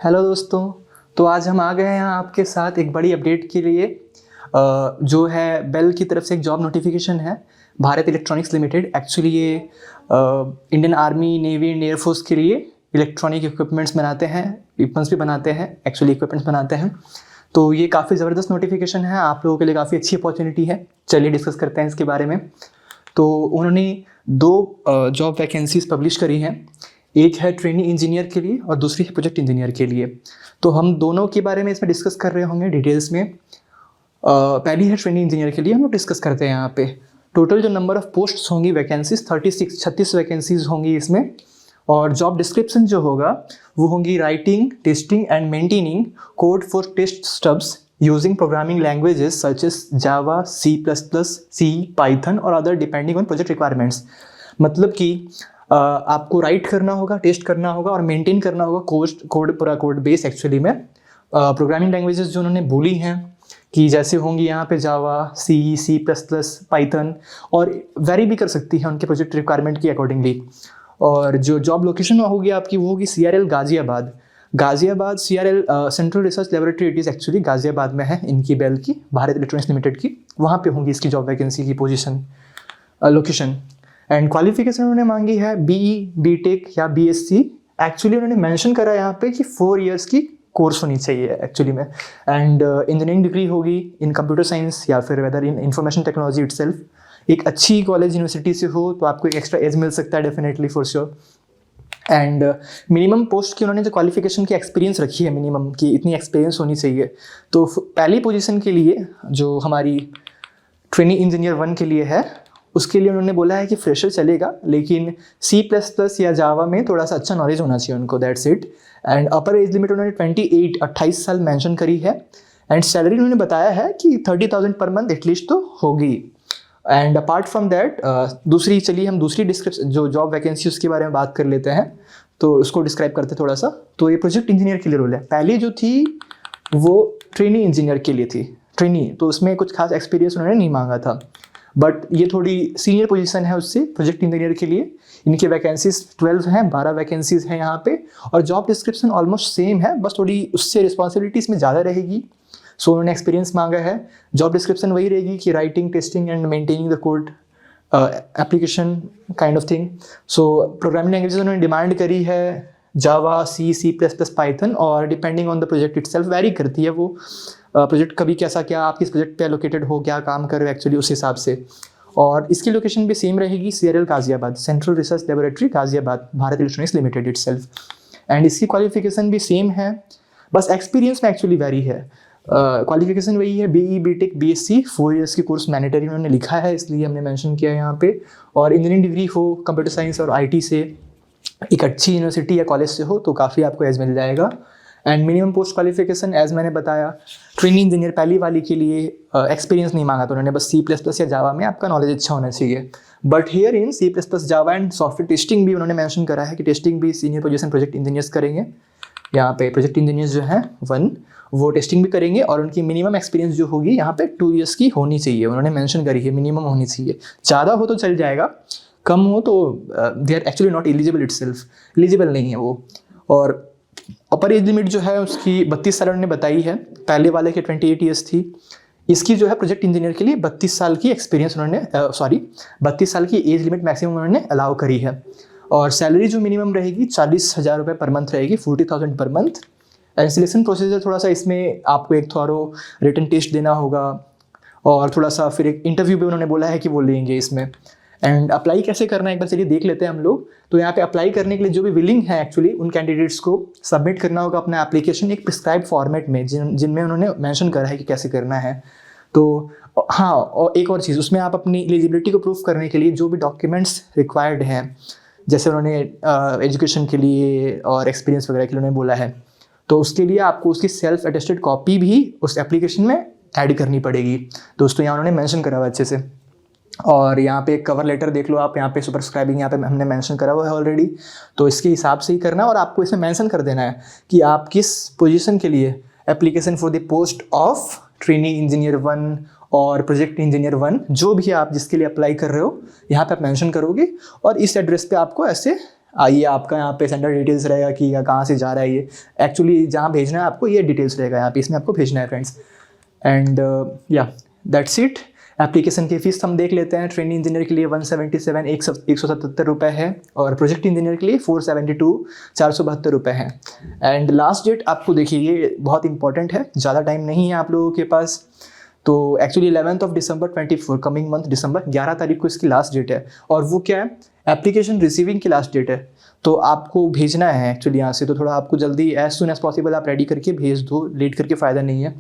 Hello दोस्तों। तो आज हम आ गए हैं आपके साथ एक बड़ी अपडेट के लिए जो है बेल की तरफ से एक जॉब नोटिफिकेशन है भारत इलेक्ट्रॉनिक्स लिमिटेड। एक्चुअली ये Indian army, navy and air force के लिए इलेक्ट्रॉनिक इक्विपमेंट्स बनाते हैं, वेपन्स भी बनाते हैं, एक्चुअली इक्विपमेंट्स बनाते हैं। तो ये काफ़ी ज़बरदस्त नोटिफिकेशन है, आप लोगों के लिए काफ़ी अच्छी अपॉर्चुनिटी है। चलिए डिस्कस करते हैं इसके बारे में। तो उन्होंने दो जॉब वैकेंसीज पब्लिश करी हैं, एक है ट्रेनी इंजीनियर के लिए और दूसरी है प्रोजेक्ट इंजीनियर के लिए। तो हम दोनों के बारे में इसमें डिस्कस कर रहे होंगे डिटेल्स में। पहली है ट्रेनी इंजीनियर के लिए, हम लोग डिस्कस करते हैं यहाँ पे। टोटल जो नंबर ऑफ पोस्ट्स होंगी वैकेंसीज 36 वैकेंसीज होंगी इसमें। और जॉब डिस्क्रिप्शन जो होगा वो होंगी writing, testing and maintaining code for test stubs using programming languages such as Java, C++, Python और other depending on project requirements. मतलब कि आपको राइट करना होगा, टेस्ट करना होगा और मेंटेन करना होगा पूरा कोड बेस। एक्चुअली में प्रोग्रामिंग लैंग्वेजेस जो उन्होंने बोली हैं कि जैसे होंगी यहाँ पे जावा, C++, पाइथन, और वेरी भी कर सकती है उनके प्रोजेक्ट रिक्वायरमेंट की अकॉर्डिंगली। और जो जॉब लोकेशन होगी आपकी वो होगी CRL Ghaziabad. CRL central research laboratory, it is actually Ghaziabad में है इनकी बेल की, भारत इलेक्ट्रॉनिक्स लिमिटेड की। वहाँ पे होंगी इसकी जॉब वैकेंसी की पोजीशन लोकेशन। एंड क्वालिफिकेशन उन्होंने मांगी है BE, BTech या BSc। एक्चुअली उन्होंने मेंशन करा यहाँ पे कि 4 इयर्स की कोर्स होनी चाहिए एक्चुअली में। एंड इंजीनियरिंग डिग्री होगी इन कंप्यूटर साइंस या फिर whether in information technology itself. एक अच्छी कॉलेज यूनिवर्सिटी से हो तो आपको एक एक्स्ट्रा एज मिल सकता है definitely, for sure. And minimum post की उन्होंने जो क्वालिफिकेशन की एक्सपीरियंस रखी है, मिनिमम की इतनी एक्सपीरियंस होनी चाहिए। तो पहली पोजीशन के लिए जो हमारी ट्रेनी इंजीनियर 1 के लिए है, उसके लिए उन्होंने बोला है कि फ्रेशर चलेगा, लेकिन C++ या जावा में थोड़ा सा अच्छा नॉलेज होना चाहिए उनको, that's it. And upper age limit उन्होंने 28 साल मेंशन करी है। एंड सैलरी उन्होंने बताया है कि 30,000 पर मंथ एटलीस्ट तो होगी। एंड अपार्ट फ्रॉम दैट चलिए हम दूसरी डिस्क्रिप्शन जो जॉब वैकेंसी उसके बारे में बात कर लेते हैं। तो उसको डिस्क्राइब करते थोड़ा सा। तो ये प्रोजेक्ट इंजीनियर के लिए रोल है। पहले जो थी वो ट्रेनी इंजीनियर के लिए थी, ट्रेनी, तो उसमें कुछ खास एक्सपीरियंस उन्होंने नहीं मांगा था। बट ये थोड़ी सीनियर पोजीशन है उससे, प्रोजेक्ट इंजीनियर के लिए। इनकी वैकेंसीज 12 हैं, 12 वैकेंसीज हैं यहाँ पे। और जॉब डिस्क्रिप्शन ऑलमोस्ट सेम है, बस थोड़ी उससे रिस्पॉन्सिबिलिटी इसमें ज़्यादा रहेगी। सो उन्होंने एक्सपीरियंस मांगा है। जॉब डिस्क्रिप्शन वही रहेगी कि writing, testing and maintaining the code application kind of thing. So programming languages उन्होंने डिमांड करी है जावा, C++, पाइथन, और depending on the project itself very करती है वो प्रोजेक्ट कभी कैसा, क्या आप किस प्रोजेक्ट पे एलोकेटेड हो, क्या काम कर रहे हो एक्चुअली, उस हिसाब से। और इसकी लोकेशन भी सेम रहेगी, CRL Ghaziabad, central research laboratory Ghaziabad, Bharat electronics limited itself. And इसकी क्वालिफिकेशन भी सेम है, बस एक्सपीरियंस में एक्चुअली वेरी है। क्वालिफिकेशन वही है, BE, BTech, BSc, 4 इयर्स की कोर्स मैंडेटरी उन्होंने लिखा है, इसलिए हमने मेंशन किया है यहाँ पे। और इंजीनियरिंग डिग्री हो कंप्यूटर साइंस और IT से, एक अच्छी यूनिवर्सिटी या कॉलेज से हो, तो काफ़ी आपको एज मिल जाएगा। And minimum post qualification as मैंने बताया, ट्रेनिंग इंजीनियर पहली वाली के लिए एक्सपीरियंस नहीं मांगा था उन्होंने, बस C++ या जावा में आपका नॉलेज अच्छा होना चाहिए। But here in C++, Java and software testing भी उन्होंने मेंशन करा है कि टेस्टिंग भी सीनियर पोजीशन प्रोजेक्ट इंजीनियर्स करेंगे। यहाँ पे प्रोजेक्ट इंजीनियर्स जो हैं 1, वो टेस्टिंग भी करेंगे और उनकी मिनिमम एक्सपीरियंस जो होगी यहाँ पे 2 इयर्स की होनी चाहिए, उन्होंने मेंशन करी है, मिनिमम होनी चाहिए। ज़्यादा हो तो चल जाएगा, कम हो तो they are actually not eligible itself, eligible नहीं है वो। और अपर एज लिमिट जो है उसकी 32 साल उन्होंने बताई है, पहले वाले के 28 ईयर्स थी। इसकी जो है प्रोजेक्ट इंजीनियर के लिए 32 साल की एक्सपीरियंस उन्होंने 32 साल की एज लिमिट मैक्सिमम उन्होंने अलाउ करी है। और सैलरी जो मिनिमम रहेगी 40,000 रुपये पर मंथ रहेगी, 40,000 per month. And selection procedure थोड़ा सा इसमें आपको एक थोड़ा रिटन टेस्ट देना होगा और थोड़ा सा फिर एक इंटरव्यू भी उन्होंने बोला है कि वो लेंगे इसमें। एंड अप्लाई कैसे करना है एक बार चलिए देख लेते हैं हम लोग। तो यहाँ पे अप्लाई करने के लिए जो भी विलिंग है एक्चुअली उन कैंडिडेट्स को सबमिट करना होगा अपना एप्लीकेशन एक प्रिस्क्राइब फॉर्मेट में, जिनमें उन्होंने मेंशन करा है कि कैसे करना है। तो हाँ, और एक और चीज़, उसमें आप अपनी एलिजिबिलिटी को प्रूफ करने के लिए जो भी डॉक्यूमेंट्स रिक्वायर्ड हैं, जैसे उन्होंने एजुकेशन के लिए और एक्सपीरियंस वगैरह के लिए उन्होंने बोला है, तो उसके लिए आपको उसकी सेल्फ अटेस्टेड कॉपी भी उस एप्लीकेशन में ऐड करनी पड़ेगी। दोस्तों यहाँ उन्होंने मेंशन करा हुआ अच्छे से। और यहाँ पे कवर लेटर देख लो आप, यहाँ पे सब्सक्राइबिंग यहाँ पे हमने मेंशन करा हुआ है ऑलरेडी, तो इसके हिसाब से ही करना है। और आपको इसमें मेंशन कर देना है कि आप किस पोजीशन के लिए application for the post of trainee engineer 1 और प्रोजेक्ट इंजीनियर 1, जो भी आप जिसके लिए अप्लाई कर रहे हो यहाँ पे आप मेंशन करोगे और इस एड्रेस पे आपको ऐसे आइए आपका यहाँ पे सेंडर डिटेल्स रहेगा कि या कहाँ से जा रहा है ये, एक्चुअली जहाँ भेजना है आपको ये डिटेल्स रहेगा यहाँ पे, इसमें आपको भेजना है फ्रेंड्स। एंड या दैट्स इट। एप्लीकेशन की फ़ीस हम देख लेते हैं। ट्रेनिंग इंजीनियर के लिए 177 177 रुपये है, और प्रोजेक्ट इंजीनियर के लिए 472 472 रुपये है। एंड लास्ट डेट आपको देखिए ये बहुत इंपॉर्टेंट है, ज़्यादा टाइम नहीं है आप लोगों के पास। तो actually 11th of December 24 coming month दिसंबर 11 तारीख को इसकी लास्ट डेट है। और वो क्या है, एप्लीकेशन रिसीविंग की लास्ट डेट है। तो आपको भेजना है एक्चुअली यहाँ से, तो थोड़ा आपको जल्दी एज सुन एज पॉसिबल आप रेडी करके भेज दो, लेट करके फ़ायदा नहीं है।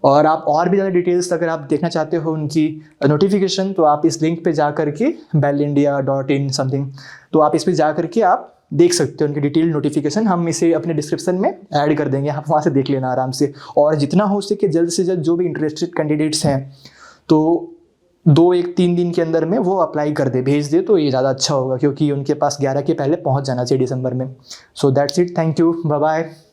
और आप और भी ज़्यादा डिटेल्स अगर आप देखना चाहते हो उनकी नोटिफिकेशन, तो आप इस लिंक पे जा करके bellindia.in समथिंग, तो आप इस पे जा करके आप देख सकते हो उनकी डिटेल नोटिफिकेशन। हम इसे अपने डिस्क्रिप्शन में ऐड कर देंगे, आप वहाँ से देख लेना आराम से। और जितना हो सके जल्द से जल्द जो भी इंटरेस्टेड कैंडिडेट्स हैं तो 2-1-3 दिन के अंदर में वो अप्लाई कर दे, भेज दे, तो ये ज़्यादा अच्छा होगा, क्योंकि उनके पास 11 के पहले पहुँच जाना चाहिए दिसंबर में। So that's it, thank you, bye bye.